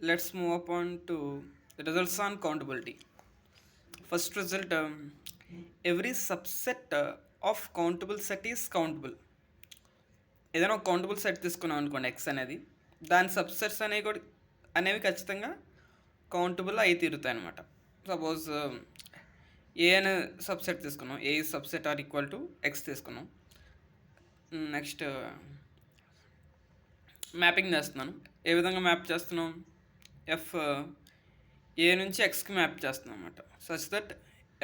Let's move up on to the results on countability. First result, every subset of countable set is countable. ఏదైనా ఒక countable set తీసుకున్నాం అనుకోండి X అనేది, దాని subsets అనేవి కూడా అనేవి ఖచ్చితంగా కౌంటబుల్ అయి తీరుతాయి అనమాట. సపోజ్ ఏ అనే సబ్సెట్ తీసుకున్నాం, A subset are equal to X తీసుకున్నాం. నెక్స్ట్ మ్యాపింగ్ చేస్తున్నాను. ఏ విధంగా మ్యాప్ చేస్తున్నాం? ఎఫ్ ఏ నుంచి ఎక్స్కి మ్యాప్ చేస్తున్నాం అనమాట. Such that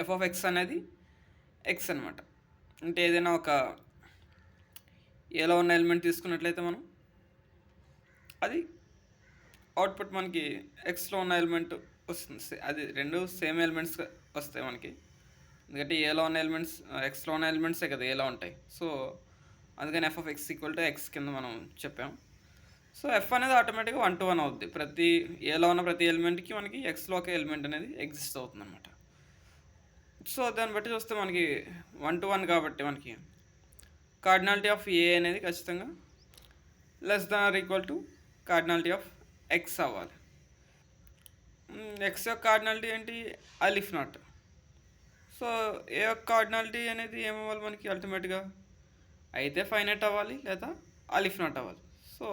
F of X అనేది ఎక్స్ అనమాట. అంటే ఏదైనా ఒక ఏలో ఉన్న ఎలిమెంట్ తీసుకున్నట్లయితే మనం అది అవుట్పుట్ మనకి ఎక్స్లో ఉన్న ఎలిమెంట్ వస్తుంది. అది రెండు సేమ్ ఎలిమెంట్స్ వస్తాయి మనకి. ఎందుకంటే ఏలో ఉన్న ఎలిమెంట్స్ ఎక్స్లో ఉన్న ఎలిమెంట్సే కదా ఏలో ఉంటాయి. సో అందుకని F of X equal to X కింద మనం చెప్పాం. సో ఎఫ్ అనేది ఆటోమేటిక్గా 1 to 1 అవుద్ది. ప్రతి ఏలో ఉన్న ప్రతి ఎలిమెంట్కి మనకి ఎక్స్లో ఒక ఎలిమెంట్ అనేది ఎగ్జిస్ట్ అవుతుంది అనమాట. సో దాన్ని బట్టి చూస్తే మనకి 1 to 1 కాబట్టి మనకి కార్డినాలిటీ ఆఫ్ ఏ అనేది ఖచ్చితంగా less than or equal to cardinality of X అవ్వాలి. ఎక్స్ యొక్క కార్డినాలిటీ ఏంటి? అలిఫ్ నాట్. సో ఏ యొక్క కార్డినాలిటీ అనేది ఏమవ్వాలి మనకి అల్టిమేట్గా? అయితే ఫైనైట్ అవ్వాలి లేదా అలిఫ్ నాట్ అవ్వాలి. సో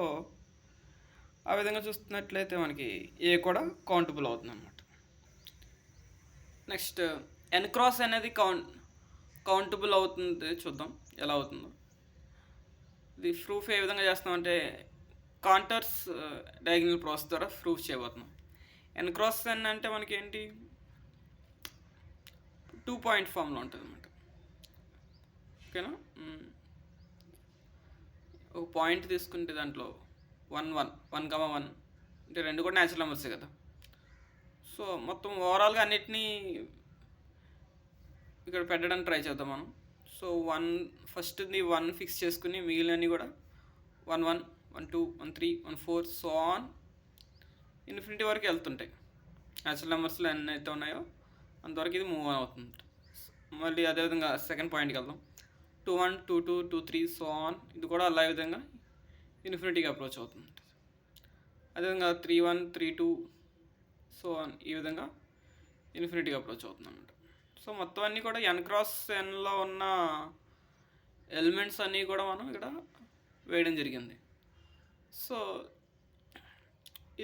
ఆ విధంగా చూస్తున్నట్లయితే మనకి ఏ కూడా కౌంటబుల్ అవుతుంది అనమాట. నెక్స్ట్ ఎన్ క్రాస్ అనేది కౌంటబుల్ అవుతుంది. చూద్దాం ఎలా అవుతుందో. ఇది ప్రూఫ్ ఏ విధంగా చేస్తామంటే కాంటర్స్ డయాగ్నల్ ప్రాసెస్ ద్వారా ప్రూఫ్ చేయబోతున్నాం. ఎన్ క్రాస్ ఎన్ అంటే మనకి ఏంటి? 2 point ఫామ్లో ఉంటుంది అనమాట. ఓకేనా? ఒక పాయింట్ తీసుకుంటే దాంట్లో 1 అంటే రెండు కూడా న్యాచురల్ నెంబర్సే కదా. సో మొత్తం ఓవరాల్గా అన్నిటినీ ఇక్కడ పెట్టడానికి ట్రై చేద్దాం మనం. సో ఫస్ట్ది 1 ఫిక్స్ చేసుకుని మిగిలినవి కూడా 1 1 1 2 1 3 1 4 సో ఆన్ ఇన్ఫినిటీ వరకు వెళ్తుంటాయి. న్యాచురల్ నెంబర్స్లో ఎన్ని అయితే ఉన్నాయో అంతవరకు ఇది మూవ్ అవుతుంది. మళ్ళీ అదేవిధంగా సెకండ్ పాయింట్కి వెళ్దాం. 2 1 2 2 2 3 సో ఆన్. ఇది కూడా అలా విధంగా ఇన్ఫినిటీకి అప్రోచ్ అవుతుంది. అదేవిధంగా 3 1 3 2 సో ఆన్ ఈ విధంగా ఇన్ఫినిటీకి అప్రోచ్ అవుతుంది అన్నమాట. సో మొత్తం అన్నీ కూడా ఎన్ క్రాస్ ఎన్లో ఉన్న ఎలిమెంట్స్ అన్నీ కూడా మనం ఇక్కడ వేయడం జరిగింది. సో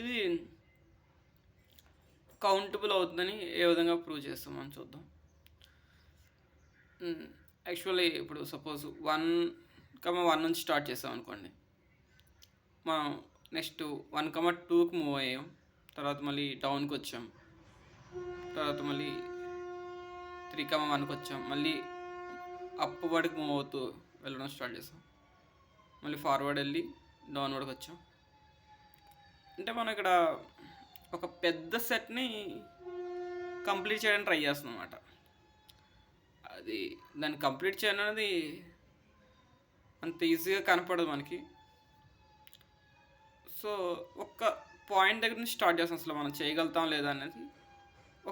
ఇది కౌంటబుల్ అవుతుందని ఏ విధంగా ప్రూవ్ చేస్తాం మనం చూద్దాం. యాక్చువల్లీ ఇప్పుడు సపోజ్ 1 నుంచి స్టార్ట్ చేసాం అనుకోండి. మనం నెక్స్ట్ 1 2కి మూవ్ అయ్యాం. తర్వాత మళ్ళీ డౌన్కి వచ్చాం. తర్వాత మళ్ళీ 3 1కి వచ్చాం. మళ్ళీ అప్వర్డ్కి మూవ్ అవుతూ వెళ్ళడం స్టార్ట్ చేసాం. మళ్ళీ ఫార్వర్డ్ వెళ్ళి డౌన్వర్డ్కి వచ్చాం. అంటే మనం ఇక్కడ ఒక పెద్ద సెట్ని కంప్లీట్ చేయడానికి ట్రై చేస్తున్నాం అన్నమాట. అది దాన్ని కంప్లీట్ చేయడం అనేది అంత ఈజీగా కనపడదు మనకి. సో ఒక్క పాయింట్ దగ్గర నుంచి స్టార్ట్ చేస్తాం. అసలు మనం చేయగలుగుతాం లేదా అనేది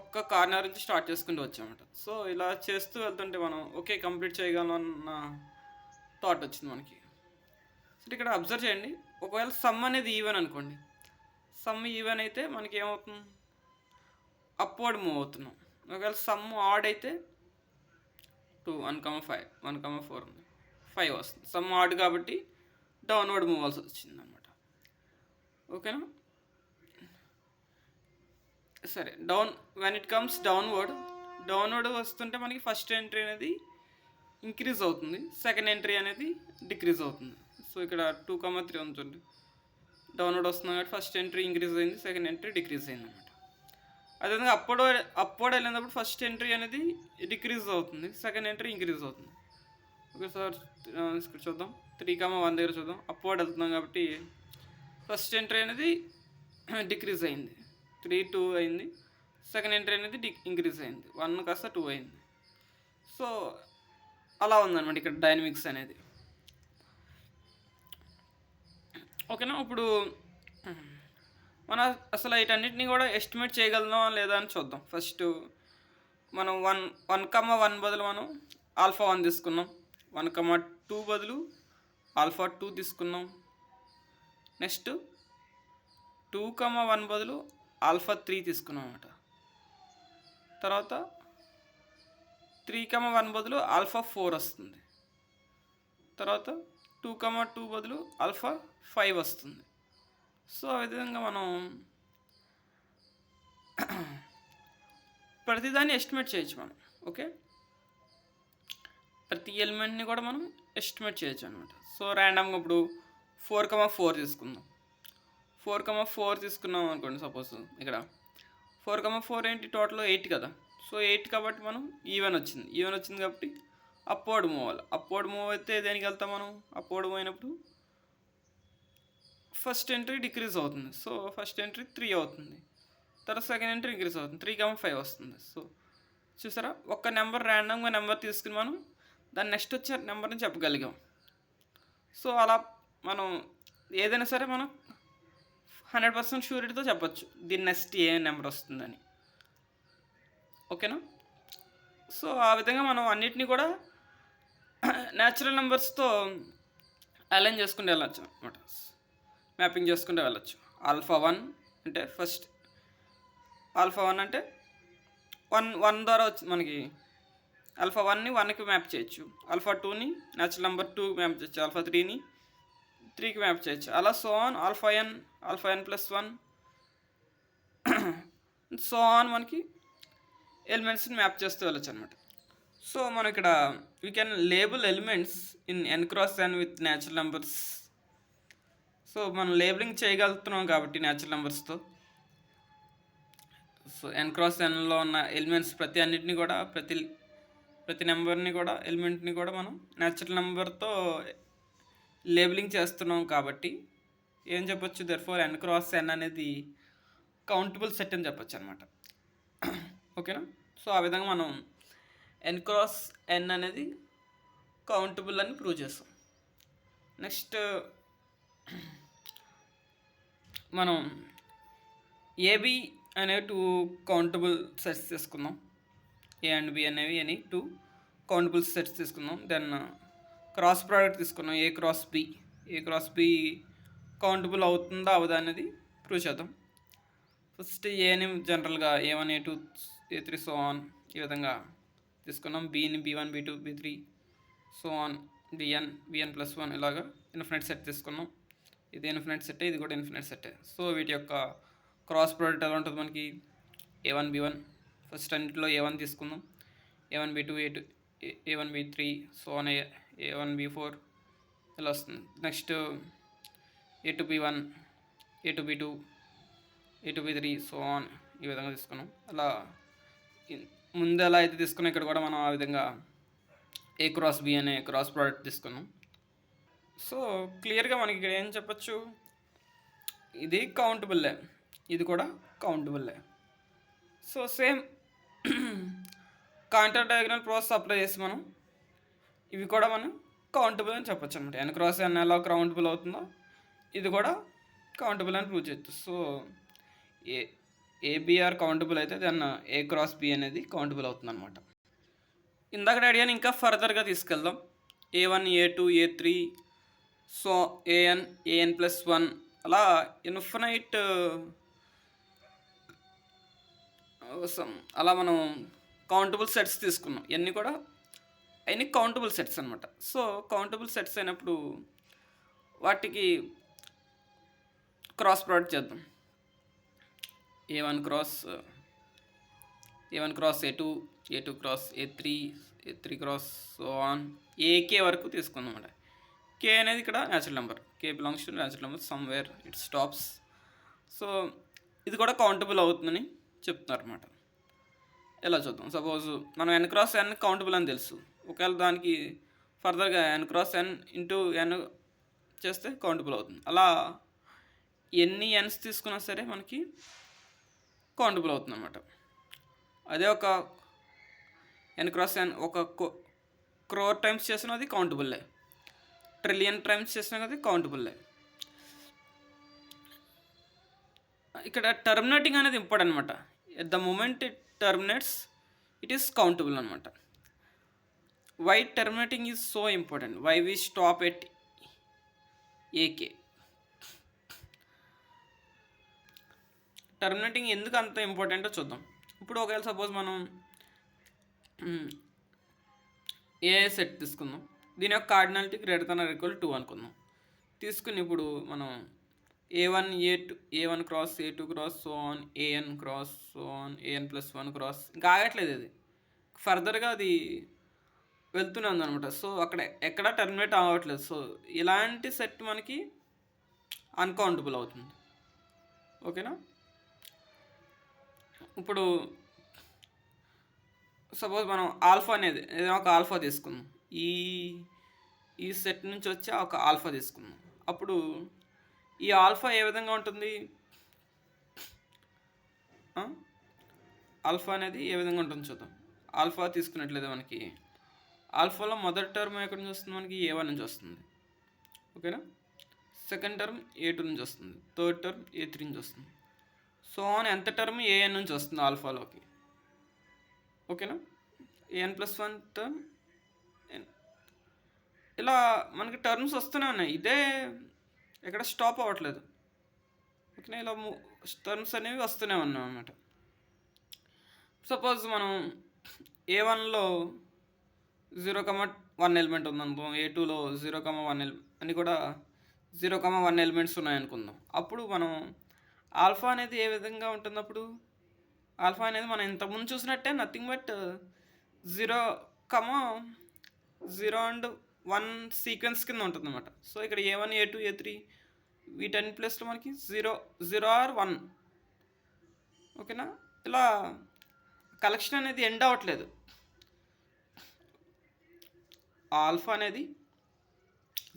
ఒక్క కార్నర్ నుంచి స్టార్ట్ చేసుకుంటూ వచ్చామన్నమాట. సో ఇలా చేస్తూ వెళ్తుంటే మనం ఓకే కంప్లీట్ చేయగలం అన్న థాట్ వచ్చింది మనకి. సో ఇక్కడ అబ్జర్వ్ చేయండి. ఒకవేళ సమ్ అనేది ఈవెన్ అనుకోండి. సమ్ ఈవెన్ అయితే మనకి ఏమవుతుంది? అప్వర్డ్ మూవ్ అవుతున్నాం. ఒకవేళ సమ్ ఆడ్ అయితే 2 1 5 1 4 ఉంది, 5 వస్తుంది. సమ్ ఆడ్ కాబట్టి డౌన్వర్డ్ మూవ్ అవ్వాల్సి వచ్చింది అనమాట. ఓకేనా? సరే వెన్ ఇట్ కమ్స్ డౌన్వర్డ్ వస్తుంటే మనకి ఫస్ట్ ఎంట్రీ అనేది ఇంక్రీజ్ అవుతుంది, సెకండ్ ఎంట్రీ అనేది డిక్రీజ్ అవుతుంది. సో ఇక్కడ 2 3 ఉంటుంది. డౌన్వర్డ్ వస్తుంది కాబట్టి ఫస్ట్ ఎంట్రీ ఇంక్రీజ్ అయింది, సెకండ్ ఎంట్రీ డిక్రీజ్ అయింది అనమాట. అదేవిధంగా అప్వర్డ్ వెళ్ళినప్పుడు ఫస్ట్ ఎంట్రీ అనేది డిక్రీజ్ అవుతుంది, సెకండ్ ఎంట్రీ ఇంక్రీజ్ అవుతుంది. ఓకే సార్, ఇక్కడ చూద్దాం. 3 1 దగ్గర చూద్దాం. అప్వర్డ్ వెళ్తున్నాం కాబట్టి ఫస్ట్ ఎంట్రీ అనేది డిక్రీజ్ అయింది, 3 2 అయింది. సెకండ్ ఎంట్రీ అనేది ఇంక్రీజ్ అయింది, 1 కాస్త 2 అయింది. సో అలా ఉందన్నమాట ఇక్కడ డైనమిక్స్ అనేది. ఓకేనా? ఇప్పుడు మనం అసలు వీటన్నిటిని కూడా ఎస్టిమేట్ చేయగలమా లేదా అని చూద్దాం. ఫస్ట్ మనం 1 బదులు మనం ఆల్ఫా 1 తీసుకున్నాం. 1 2 బదులు ఆల్ఫా 2 తీసుకున్నాం. నెక్స్ట్ 2,1 బదులు ఆల్ఫా 3 తీసుకున్నాం అనమాట. తర్వాత 3,1 బదులు ఆల్ఫా 4 వస్తుంది. తర్వాత 2,2 బదులు ఆల్ఫా 5 వస్తుంది. సో ఆ విధంగా మనం ప్రతిదాన్ని ఎస్టిమేట్ చేయొచ్చు మనం. ఓకే, ప్రతి ఎలిమెంట్ని కూడా మనం ఎస్టిమేట్ చేయొచ్చు అనమాట. సో ర్యాండమ్గా ఇప్పుడు 4,4 తీసుకుందాం. 4,4 తీసుకున్నాం అనుకోండి. సపోజ్ ఇక్కడ 4,4 ఏంటి, టోటల్ 8 కదా. సో 8 కాబట్టి మనం ఈవెన్ వచ్చింది కాబట్టి అప్వర్డ్ మూవ్ అవ్వాలి. అప్వర్డ్ మూవ్ అయితే దేనికి వెళ్తాం మనం? అప్వర్డ్ మూవ్ అయినప్పుడు ఫస్ట్ ఎంట్రీ డిక్రీజ్ అవుతుంది. సో ఫస్ట్ ఎంట్రీ 3 అవుతుంది. తర్వాత సెకండ్ ఎంట్రీ ఇంక్రీజ్ అవుతుంది, 3,5 వస్తుంది. సో చూసారా, ఒక్క నెంబర్ ర్యాండమ్గా నెంబర్ తీసుకుని మనం దాని నెక్స్ట్ వచ్చే నెంబర్ని చెప్పగలిగాం. సో అలా మనం ఏదైనా సరే మనం 100% షూరిటీతో చెప్పచ్చు దీని నెక్స్ట్ ఏ నెంబర్ వస్తుందని. ఓకేనా? సో ఆ విధంగా మనం అన్నిటినీ కూడా న్యాచురల్ నెంబర్స్తో అలైన్ చేసుకుంటూ వెళ్ళచ్చు అనమాట. మ్యాపింగ్ చేసుకుంటూ వెళ్ళచ్చు. ఆల్ఫా 1 అంటే ఫస్ట్ ఆల్ఫా 1 అంటే 1 ద్వారా వచ్చింది మనకి. ఆల్ఫా 1ని 1కి మ్యాప్ చేయొచ్చు. ఆల్ఫా 2ని న్యాచురల్ నెంబర్ 2కి మ్యాప్ చేయొచ్చు. ఆల్ఫా 3ని 3కి మ్యాప్ చేయొచ్చు. అలా so on alpha n plus 1 so on మనకి ఎలిమెంట్స్ని మ్యాప్ చేస్తూ వెళ్ళచ్చు అనమాట. సో మనం ఇక్కడ we can label elements in n cross n with natural numbers. So మనం లేబులింగ్ చేయగలుగుతున్నాం కాబట్టి న్యాచురల్ నెంబర్స్తో. సో n క్రాస్ nలో ఉన్న ఎలిమెంట్స్ అన్నిటిని కూడా ప్రతి నెంబర్ని కూడా ఎలిమెంట్ని కూడా మనం న్యాచురల్ నెంబర్తో లేబులింగ్ చేస్తున్నాం కాబట్టి ఏం చెప్పొచ్చు, దెర్ఫోర్ n క్రాస్ n అనేది కౌంటబుల్ సెట్ అని చెప్పొచ్చు అనమాట. ఓకేనా? సో ఆ విధంగా మనం n క్రాస్ n అనేది కౌంటబుల్ అని ప్రూవ్ చేస్తాం. నెక్స్ట్ మనం ఏబి అనేవి 2 కౌంటబుల్ సెట్స్ తీసుకుందాం. ఏ అండ్ బి అనేవి అని 2 కౌంటబుల్ సెట్స్ తీసుకుందాం. దెన్ క్రాస్ ప్రోడక్ట్ తీసుకున్నాం, ఏ క్రాస్ బి కౌంటబుల్ అవుతుందా అవదా అనేది ప్రూవ్ చేద్దాం. ఫస్ట్ ఏని జనరల్గా A1 A2 A3 so on ఈ విధంగా తీసుకున్నాం. బిని B1 B2 B3 so on b ప్లస్ 1 ఇలాగా ఇన్ఫినిట్ సెట్ తీసుకున్నాం. ఇది ఇన్ఫినిట్ సెట్, ఇది కూడా ఇన్ఫినిట్ సెట్. సో వీటి యొక్క క్రాస్ ప్రోడక్ట్ ఎలా ఉంటుంది మనకి? A1 B1 ఫస్ట్ అన్నింటిలో A1 తీసుకుందాం. A1 B2 A1 B3 so on A1 B4 ఇలా వస్తుంది. Next A2 B1 A2 B2 A2 B3 so on ఈ విధంగా తీసుకున్నాం. అలా ముందు ఎలా అయితే తీసుకున్నాం ఇక్కడ కూడా మనం ఆ విధంగా ఏ క్రాస్ బి అనే క్రాస్ ప్రోడక్ట్ తీసుకున్నాం. సో క్లియర్గా మనకి ఇక్కడ ఏం చెప్పచ్చు, ఇది కౌంటబుల్లే, ఇది కూడా కౌంటబుల్లే. So same Cantor diagonal process apply చేసి మనం ఇవి కూడా మనం కౌంటబుల్ అని చెప్పచ్చు అనమాట. n క్రాస్ n ఎలా కౌంటబుల్ అవుతుందో ఇది కూడా కౌంటబుల్ అని ప్రూవ్ చేయొచ్చు. సో ఏబిఆర్ కౌంటబుల్ అయితే దెన్ ఏ క్రాస్ బి అనేది కౌంటబుల్ అవుతుంది అనమాట. ఇందాక ఐడియాని ఇంకా ఫర్దర్గా తీసుకెళ్దాం. A1 A2 A3 so AN plus 1 అలా ఇన్ఫినైట్ అలా మనం కౌంటబుల్ సెట్స్ తీసుకున్నాం. ఇవన్నీ కూడా అన్ని కౌంటబుల్ సెట్స్ అనమాట. సో కౌంటబుల్ సెట్స్ అయినప్పుడు వాటికి క్రాస్ ప్రోడక్ట్ చేద్దాం. A1 cross A2 A2 cross A3 cross so on AK వరకు తీసుకుందాం అన్నమాట. కే అనేది ఇక్కడ natural number, K belongs to natural number, somewhere it stops. So ఇది కూడా కౌంటబుల్ అవుతుందని చెప్తున్నారు అనమాట. ఎలా చూద్దాం. సపోజ్ మనం n క్రాస్ n కౌంటబుల్ అని తెలుసు. ఒకవేళ దానికి ఫర్దర్గా n cross n into n చేస్తే కౌంటబుల్ అవుతుంది. అలా ఎన్ని ఎన్స్ తీసుకున్నా సరే మనకి కౌంటబుల్ అవుతుంది అనమాట. అదే ఒక n క్రాస్ n ఒక క్రోర్ టైమ్స్ చేసినా అది కౌంటబుల్లే, ట్రిలియన్ టైమ్స్ చేసినా అది కౌంటబుల్లే. ఇక్కడ టర్మినేటింగ్ అనేది ఇంపార్టెంట్ అనమాట. At the moment it terminates it is countable అనమాట. Why terminating is so important, why we stop at AK. టర్మినేటింగ్ ఎందుకు అంత ఇంపార్టెంటో చూద్దాం. ఇప్పుడు ఒకవేళ సపోజ్ మనం ఏ సెట్ తీసుకుందాం, దీని యొక్క cardinality greater than or equal 2 అనుకుందాం. తీసుకుని ఇప్పుడు మనం A1 A2 A1 cross A2 cross so on AN cross so on AN+1 cross ఇంకా ఆగట్లేదు, ఇది ఫర్దర్గా అది వెళ్తూనే ఉందన్నమాట. సో అక్కడ ఎక్కడ టర్మినేట్ అవ్వట్లేదు. సో ఇలాంటి సెట్ మనకి అన్కౌంటబుల్ అవుతుంది. ఓకేనా. ఇప్పుడు సపోజ్ మనం ఆల్ఫా అనేది ఏదైనా ఒక ఆల్ఫా తీసుకుందాం, ఈ సెట్ నుంచి వచ్చి ఒక ఆల్ఫా తీసుకుందాం. అప్పుడు ఈ ఆల్ఫా ఏ విధంగా ఉంటుంది, ఆల్ఫా అనేది ఏ విధంగా ఉంటుంది చూద్దాం. ఆల్ఫా తీసుకున్నట్లయితే మనకి ఆల్ఫాలో మొదటి టర్మ్ ఎక్కడి నుంచి వస్తుంది, మనకి A1 నుంచి వస్తుంది. ఓకేనా. సెకండ్ టర్మ్ A2 నుంచి వస్తుంది, థర్డ్ టర్మ్ A3 నుంచి వస్తుంది. సో ఆన్ ఎంత టర్మ్ AN నుంచి వస్తుంది ఆల్ఫాలోకి. ఓకేనా. AN+1 టర్మ్ ఇలా మనకి టర్మ్స్ వస్తూనే ఉన్నాయి, ఇదే ఎక్కడ స్టాప్ అవ్వట్లేదు. ఓకేనా. ఇలా టర్మ్స్ అనేవి వస్తూనే ఉన్నాయి అన్నమాట. సపోజ్ మనం A1లో 0,1 ఎలిమెంట్ ఉందనుకో, A2లో 0,1 అని కూడా 0,1 ఎలిమెంట్స్ ఉన్నాయనుకుందాం. అప్పుడు మనం ఆల్ఫా అనేది ఏ విధంగా ఉంటుంది, అప్పుడు ఆల్ఫా అనేది మనం ఇంతకుముందు చూసినట్టే నథింగ్ బట్ 0,0 అండ్ 1 సీక్వెన్స్ కింద ఉంటుంది అన్నమాట. సో ఇక్కడ A1 A2 A3 వీటన్ని ప్లస్లో మనకి 0 ఆర్ 1. ఓకేనా. ఇలా కలెక్షన్ అనేది ఎండ్ అవ్వట్లేదు. ఆల్ఫా అనేది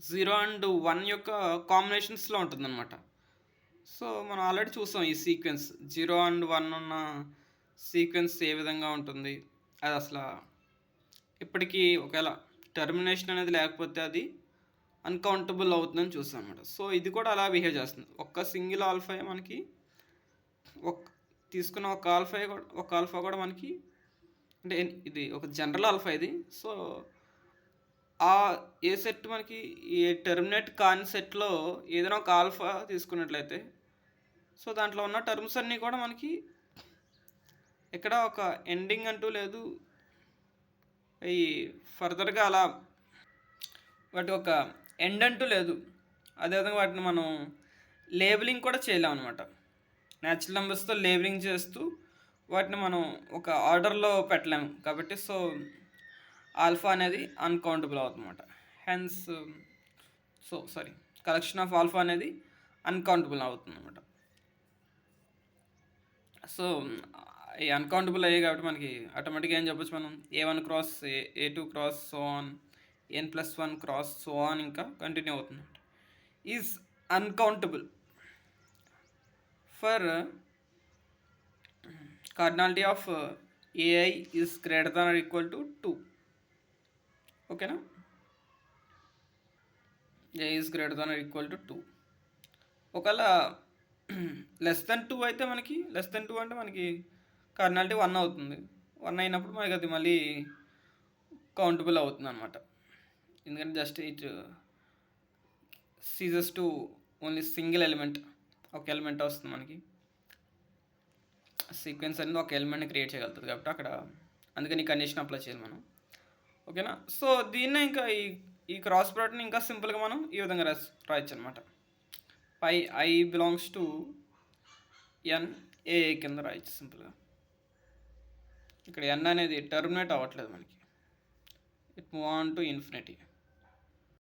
0 అండ్ 1 యొక్క కాంబినేషన్స్లో ఉంటుందన్నమాట. సో మనం ఆల్రెడీ చూసాం ఈ సీక్వెన్స్ 0 అండ్ 1 ఉన్న సీక్వెన్స్ ఏ విధంగా ఉంటుంది, అది అసలు ఇప్పటికీ ఒకవేళ టర్మినేషన్ అనేది లేకపోతే అది అన్కౌంటబుల్ అవుతుందని చూసాం అన్నమాట. సో ఇది కూడా అలా బిహేవ్ చేస్తుంది. ఒక్క సింగిల్ ఆల్ఫా మనకి తీసుకున్న ఒక ఆల్ఫా కూడా మనకి అంటే ఇది ఒక జనరల్ ఆల్ఫా ఇది. సో ఏ సెట్ మనకి ఈ టర్మినేట్ కాని సెట్లో ఏదైనా ఒక ఆల్ఫా తీసుకున్నట్లయితే సో దాంట్లో ఉన్న టర్మ్స్ అన్నీ కూడా మనకి ఎక్కడ ఒక ఎండింగ్ అంటూ లేదు, అవి ఫర్దర్గా అలా వాటి ఒక ఎండ్ అంటూ లేదు. అదేవిధంగా వాటిని మనం లేబులింగ్ కూడా చేయలేం అనమాట. న్యాచురల్ నెంబర్స్తో లేబులింగ్ చేస్తూ వాటిని మనం ఒక ఆర్డర్లో పెట్టలేము కాబట్టి సో ఆల్ఫా అనేది అన్కౌంటబుల్ అవుతుందన్నమాట. హెన్స్ కలెక్షన్ ఆఫ్ ఆల్ఫా అనేది అన్కౌంటబుల్ అవుతుందన్నమాట. సో ఈ అన్కౌంటబుల్ అయ్యాయి కాబట్టి మనకి ఆటోమేటిక్గా ఏం చెప్పొచ్చు, మనం A1 cross A2 cross so on N+1 cross so on ఇంకా కంటిన్యూ అవుతుంది. Is uncountable for cardinality of AI is greater than or equal to 2. ఓకేనా. A is greater than or equal to 2. ఒకవేళ లెస్ దెన్ 2 అయితే మనకి less than 2 అంటే మనకి cardinality 1 అవుతుంది. 1 అయినప్పుడు మనకి అది మళ్ళీ కౌంటబుల్ అవుతుంది అనమాట. ఎందుకంటే just it ceases to only single element, ఒక ఎలిమెంట్ వస్తుంది మనకి. సీక్వెన్స్ అనేది ఒక ఎలిమెంట్ని క్రియేట్ చేయగలుగుతుంది కాబట్టి అక్కడ అందుకని ఈ కండిషన్ అప్లై చేయాలి మనం. ఓకేనా. సో దీన్నే ఇంకా ఈ క్రాస్ ప్రోడక్ట్ని ఇంకా సింపుల్గా మనం ఈ విధంగా రాయొచ్చు అనమాట. పై I బిలాంగ్స్ టు NA కింద రాయొచ్చు సింపుల్గా. ఇక్కడ N అనేది టర్మినేట్ అవ్వట్లేదు మనకి, it move on to infinity.